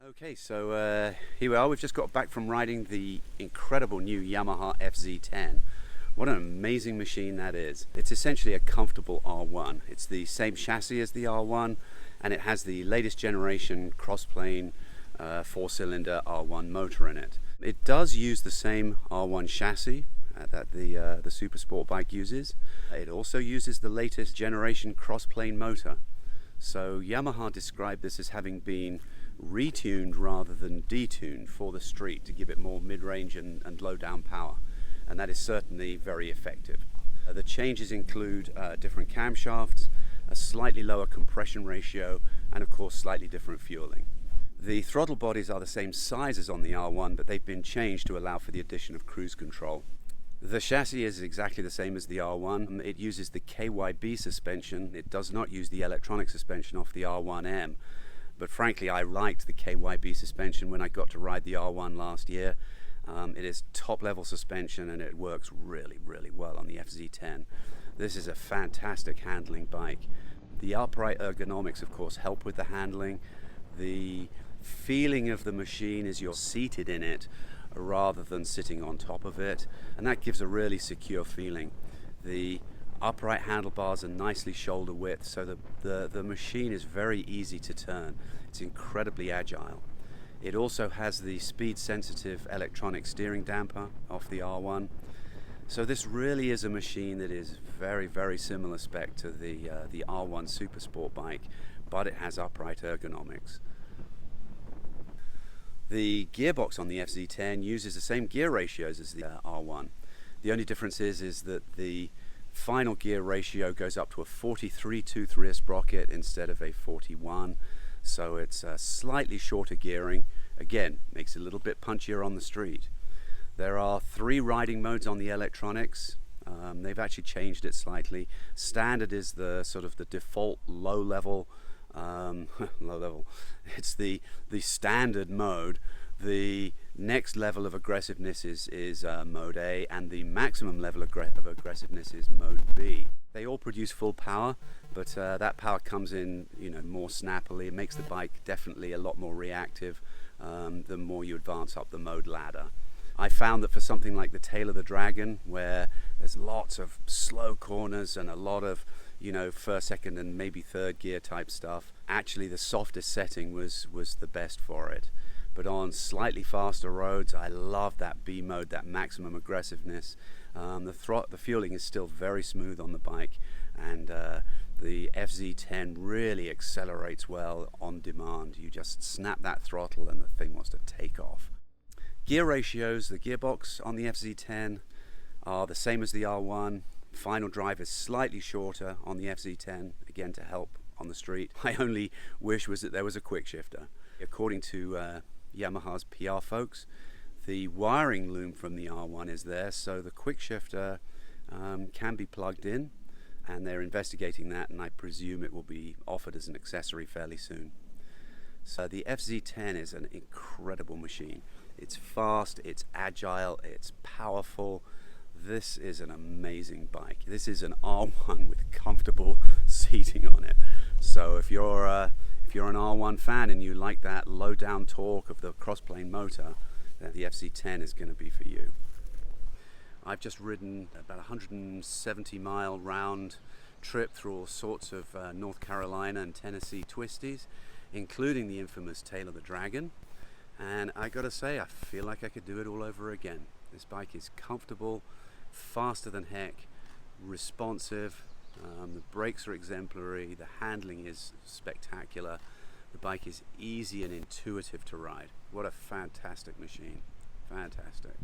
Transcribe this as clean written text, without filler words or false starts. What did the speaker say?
Okay, so here we are. We've just got back from riding the incredible new Yamaha FZ-10. What an amazing machine that is. It's essentially a comfortable R1. It's the same chassis as the R1, and it has the latest generation cross-plane 4-cylinder R1 motor in it. It does use the same R1 chassis that the Super Sport bike uses. It also uses the latest generation cross-plane motor. So Yamaha described this as having been retuned rather than detuned for the street to give it more mid-range and low-down power, and that is certainly very effective. The changes include different camshafts, a slightly lower compression ratio, and of course slightly different fueling. The throttle bodies are the same size as on the R1, but they've been changed to allow for the addition of cruise control. The chassis is exactly the same as the R1. It uses the KYB suspension. It does not use the electronic suspension off the R1M. But frankly, I liked the KYB suspension when I got to ride the R1 last year. It is top level suspension and it works really, really well on the FZ-10. This is a fantastic handling bike. The upright ergonomics, of course, help with the handling. The feeling of the machine as you're seated in it rather than sitting on top of it, and that gives a really secure feeling. The upright handlebars are nicely shoulder width, so the machine is very easy to turn. It's incredibly agile. It also has the speed sensitive electronic steering damper off the R1. So this really is a machine that is very, very similar spec to the R1 Super Sport bike, but it has upright ergonomics. The gearbox on the FZ-10 uses the same gear ratios as the R1. The only difference is that the final gear ratio goes up to a 43 tooth rear sprocket instead of a 41, so it's a slightly shorter gearing. Again, makes it a little bit punchier on the street. There are 3 riding modes on the electronics. They've actually changed it slightly. Standard is the sort of the default low level. It's the standard mode. The next level of aggressiveness is mode A, and the maximum level of aggressiveness is mode B. They all produce full power, but that power comes in, more snappily. It makes the bike definitely a lot more reactive the more you advance up the mode ladder. I found that for something like the Tail of the Dragon, where there's lots of slow corners and a lot of first, second and maybe third gear type stuff, actually the softest setting was the best for it. But on slightly faster roads, I love that B mode, that maximum aggressiveness. The fueling is still very smooth on the bike, and the FZ-10 really accelerates well on demand. You just snap that throttle and the thing wants to take off. Gear ratios, the gearbox on the FZ-10 are the same as the R1. Final drive is slightly shorter on the FZ-10, again to help on the street. I only wish was that there was a quick shifter. According to Yamaha's PR folks, the wiring loom from the R1 is there, so the quick shifter can be plugged in, and they're investigating that, and I presume it will be offered as an accessory fairly soon. So the FZ-10 is an incredible machine. It's fast, it's agile, it's powerful. This is an amazing bike. This is an R1 with comfortable seating on it. So if you're an R1 fan and you like that low down torque of the cross-plane motor, then the FZ-10 is going to be for you. I've just ridden about a 170-mile round trip through all sorts of North Carolina and Tennessee twisties, including the infamous Tail of the Dragon. And I gotta say, I feel like I could do it all over again. This bike is comfortable, faster than heck, responsive, the brakes are exemplary, the handling is spectacular, the bike is easy and intuitive to ride. What a fantastic machine, fantastic.